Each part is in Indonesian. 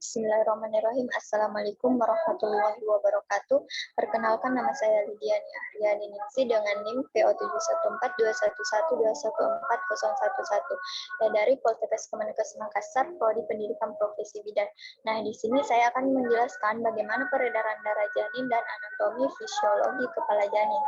Bismillahirrahmanirrahim. Assalamualaikum warahmatullahi wabarakatuh. Perkenalkan, nama saya Lydia Aryani Ningsi dengan NIM PO7142111211411 dan dari Poltekkes Kemenkes Makassar, Prodi Pendidikan Profesi Bidan. Nah, di sini saya akan menjelaskan bagaimana peredaran darah janin dan anatomi fisiologi kepala janin.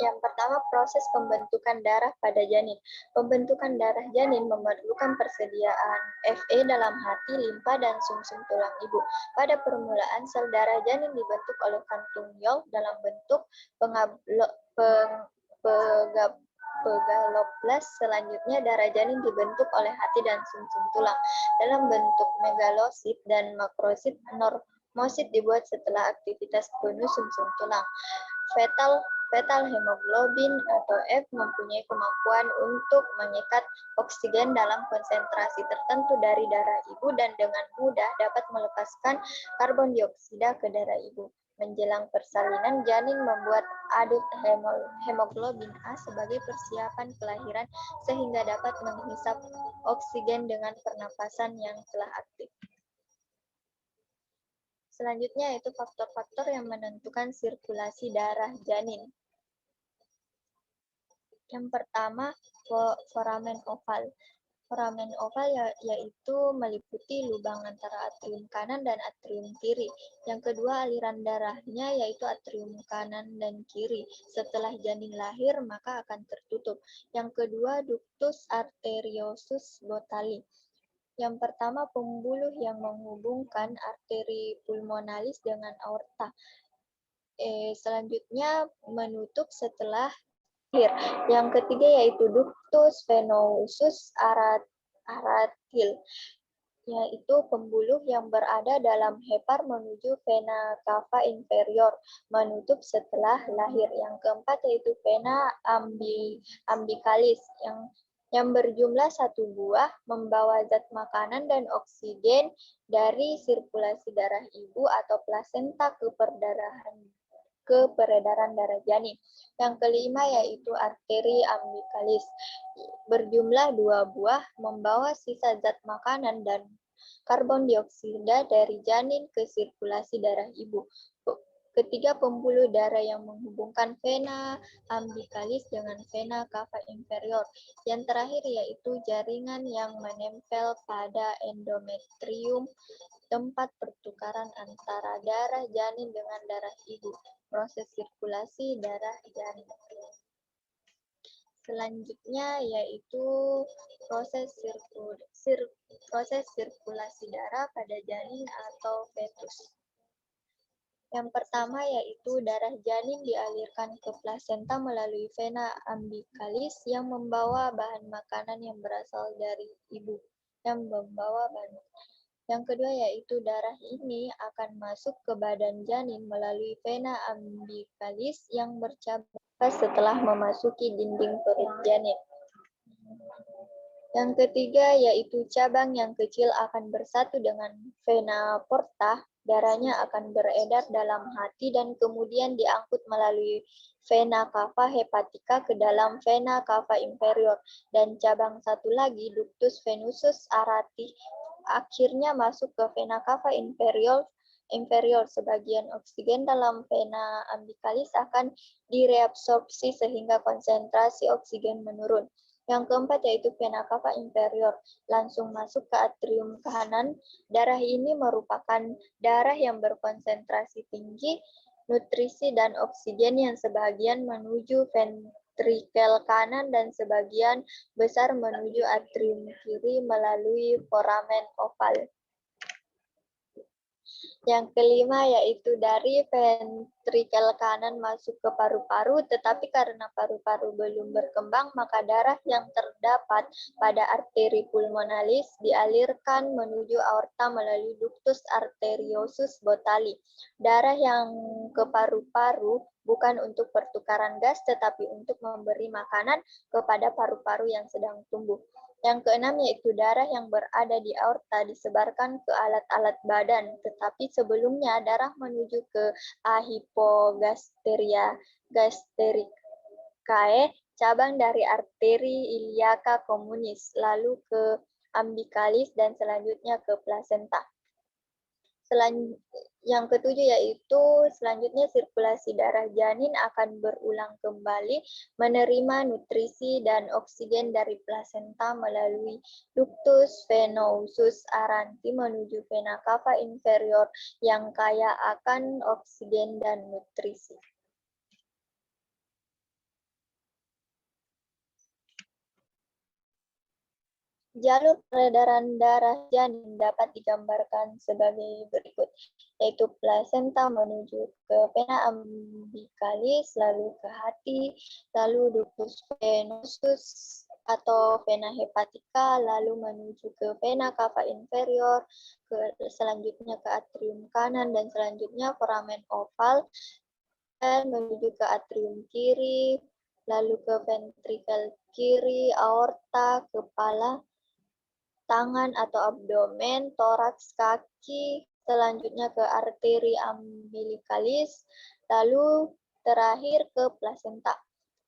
Yang pertama, proses pembentukan darah pada janin. Pembentukan darah janin memerlukan persediaan Fe dalam hati, limfa, dan sumsum tulang ibu. Pada permulaan, sel darah janin dibentuk oleh kantung Yolk dalam bentuk pegaloplas. Selanjutnya, darah janin dibentuk oleh hati dan sumsum tulang dalam bentuk megalosit, dan makrosit. Normosit dibuat setelah aktivitas penuh sumsum tulang. Fetal hemoglobin atau F mempunyai kemampuan untuk mengikat oksigen dalam konsentrasi tertentu dari darah ibu dan dengan mudah dapat melepaskan karbon dioksida ke darah ibu. Menjelang persalinan, janin membuat adut hemoglobin A sebagai persiapan kelahiran sehingga dapat menghisap oksigen dengan pernapasan yang telah aktif. Selanjutnya yaitu faktor-faktor yang menentukan sirkulasi darah janin. Yang pertama, foramen oval. Foramen oval yaitu meliputi lubang antara atrium kanan dan atrium kiri. Yang kedua, aliran darahnya yaitu atrium kanan dan kiri. Setelah janin lahir, maka akan tertutup. Yang kedua, ductus arteriosus botali. Yang pertama, pembuluh yang menghubungkan arteri pulmonalis dengan aorta. Selanjutnya, menutup setelah lahir. Yang ketiga yaitu ductus venosus aratil, yaitu pembuluh yang berada dalam hepar menuju vena cava inferior, menutup setelah lahir. Yang keempat yaitu vena umbilicalis, yang berjumlah 1 buah, membawa zat makanan dan oksigen dari sirkulasi darah ibu atau plasenta ke peredaran darah janin. Yang kelima yaitu arteri umbilicalis, berjumlah 2 buah, membawa sisa zat makanan dan karbon dioksida dari janin ke sirkulasi darah ibu. Ketiga, pembuluh darah yang menghubungkan vena umbilicalis dengan vena cava inferior. Yang terakhir yaitu jaringan yang menempel pada endometrium, tempat pertukaran antara darah janin dengan darah ibu. Proses sirkulasi darah janin. Selanjutnya yaitu proses sirkulasi darah pada janin atau fetus. Yang pertama yaitu darah janin dialirkan ke plasenta melalui vena umbilicalis yang membawa bahan makanan yang berasal dari ibu. Yang kedua yaitu darah ini akan masuk ke badan janin melalui vena umbilicalis yang bercabang setelah memasuki dinding perut janin. Yang ketiga yaitu cabang yang kecil akan bersatu dengan vena porta. Darahnya akan beredar dalam hati dan kemudian diangkut melalui vena cava hepatica ke dalam vena cava inferior. Dan cabang satu lagi, ductus venosus aratis, akhirnya masuk ke vena cava inferior. Sebagian oksigen dalam vena umbilicalis akan direabsorpsi sehingga konsentrasi oksigen menurun. Yang keempat yaitu vena cava inferior, langsung masuk ke atrium kanan. Darah ini merupakan darah yang berkonsentrasi tinggi nutrisi dan oksigen yang sebagian menuju ventrikel kanan dan sebagian besar menuju atrium kiri melalui foramen oval. Yang kelima yaitu dari ventrikel kanan masuk ke paru-paru, tetapi karena paru-paru belum berkembang, maka darah yang terdapat pada arteri pulmonalis dialirkan menuju aorta melalui ductus arteriosus botali. Darah yang ke paru-paru bukan untuk pertukaran gas, tetapi untuk memberi makanan kepada paru-paru yang sedang tumbuh. Yang keenam yaitu darah yang berada di aorta disebarkan ke alat-alat badan, tetapi sebelumnya darah menuju ke gasterikae, cabang dari arteri iliaca communis, lalu ke umbilicalis dan selanjutnya ke plasenta. Yang ketujuh yaitu selanjutnya sirkulasi darah janin akan berulang kembali menerima nutrisi dan oksigen dari plasenta melalui ductus venosus aranti menuju vena cava inferior yang kaya akan oksigen dan nutrisi. Jalur peredaran darah janin dapat digambarkan sebagai berikut, yaitu plasenta menuju ke vena umbilicalis, lalu ke hati, lalu ductus venosus atau vena hepatica, lalu menuju ke vena cava inferior, selanjutnya ke atrium kanan, dan selanjutnya foramen oval, dan menuju ke atrium kiri, lalu ke ventrikel kiri, aorta, kepala, tangan atau abdomen, toraks, kaki, selanjutnya ke arteri umbilicalis, lalu terakhir ke plasenta.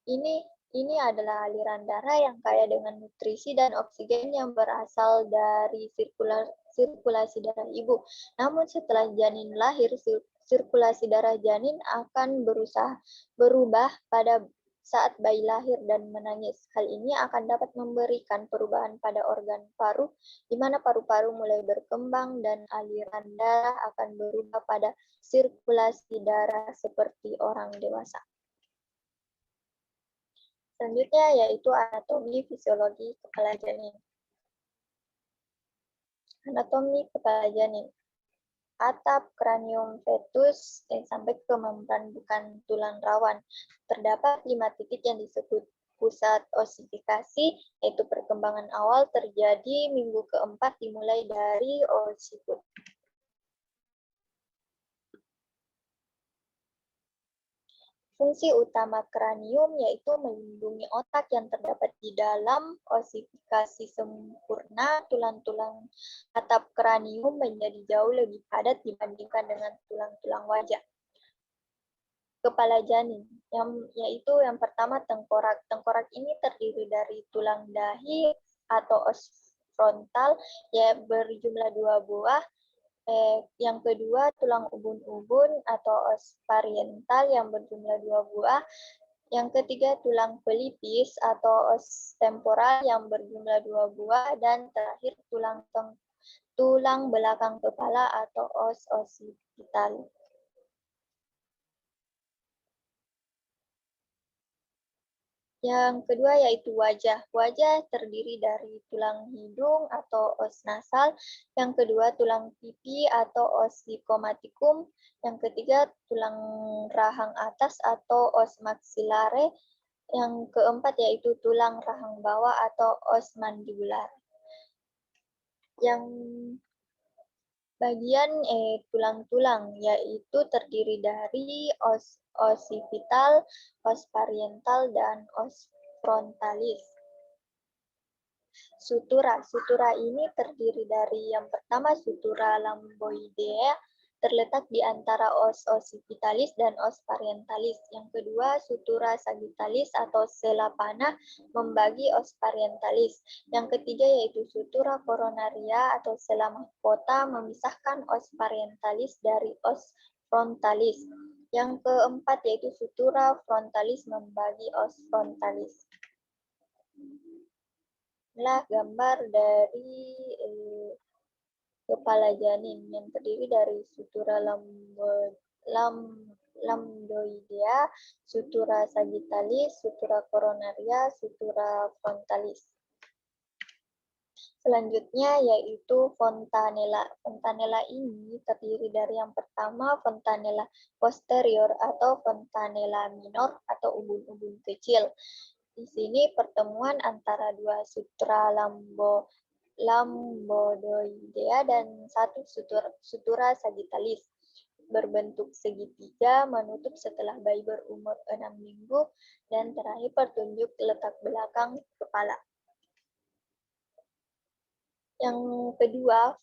Ini adalah aliran darah yang kaya dengan nutrisi dan oksigen yang berasal dari sirkulasi darah ibu. Namun setelah janin lahir, sirkulasi darah janin akan berubah pada saat bayi lahir dan menangis. Hal ini akan dapat memberikan perubahan pada organ paru, di mana paru-paru mulai berkembang dan aliran darah akan berubah pada sirkulasi darah seperti orang dewasa. Selanjutnya yaitu anatomi fisiologi kepala janin. Anatomi kepala janin. Atap kranium fetus sampai ke membran bukan tulang rawan. Terdapat 5 titik yang disebut pusat osifikasi, yaitu perkembangan awal terjadi minggu keempat dimulai dari osikut. Fungsi utama kranium yaitu melindungi otak yang terdapat di dalam osifikasi sempurna. Tulang-tulang atap kranium menjadi jauh lebih padat dibandingkan dengan tulang-tulang wajah. Kepala janin, yaitu yang pertama tengkorak. Tengkorak ini terdiri dari tulang dahi atau os frontal ya berjumlah 2 buah. Yang kedua tulang ubun-ubun atau os pariental yang berjumlah 2 buah. Yang ketiga tulang pelipis atau os temporal yang berjumlah 2 buah, dan terakhir tulang belakang kepala atau os occipital. Yang kedua yaitu wajah. Wajah terdiri dari tulang hidung atau os nasal. Yang kedua tulang pipi atau os zygomatikum. Yang ketiga tulang rahang atas atau os maxillare. Yang keempat yaitu tulang rahang bawah atau os mandibular. Yang bagian tulang-tulang yaitu terdiri dari os occipital, os pariental, dan os frontalis. Sutura ini terdiri dari yang pertama sutura lamboidea terletak di antara os occipitalis dan os parientalis. Yang kedua sutura sagittalis atau sela panah membagi os parientalis. Yang ketiga yaitu sutura coronaria atau sela mahkota memisahkan os parientalis dari os frontalis. Yang keempat yaitu sutura frontalis membagi os frontalis. Inilah gambar dari kepala janin yang terdiri dari sutura lambdoidea, sutura sagittalis, sutura coronaria, sutura frontalis. Selanjutnya yaitu fontanella. Fontanella ini terdiri dari yang pertama fontanella posterior atau fontanella minor atau ubun-ubun kecil. Di sini pertemuan antara dua sutra lamboidea dan satu sutura sagittalis berbentuk segitiga menutup setelah bayi berumur 6 minggu dan terakhir petunjuk letak belakang kepala. Yang kedua,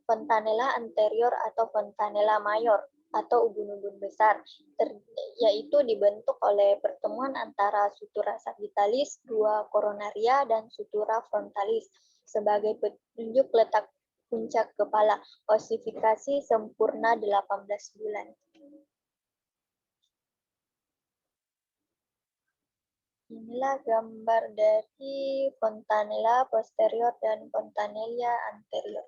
fontanella anterior atau fontanella mayor atau ubun-ubun besar, yaitu dibentuk oleh pertemuan antara sutura sagittalis, dua coronaria, dan sutura frontalis sebagai petunjuk letak puncak kepala. Osifikasi sempurna 18 bulan. Inilah gambar dari fontanella posterior dan fontanella anterior.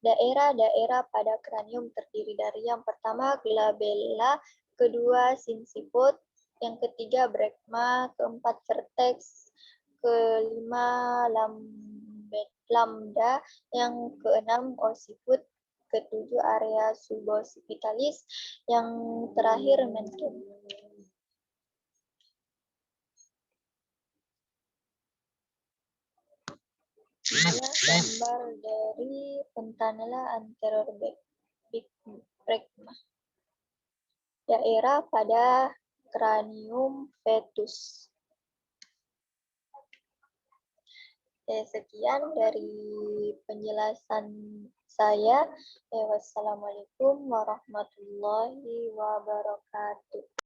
Daerah-daerah pada kranium terdiri dari yang pertama glabella, kedua sinciput, yang ketiga brekma, keempat vertex, kelima lambda, yang keenam occiput, ketujuh area suboccipitalis, yang terakhir mentum. Inilah gambar dari fontanella anterior brekma. Daerah pada kranium fetus. Sekian dari penjelasan saya. Wassalamualaikum warahmatullahi wabarakatuh.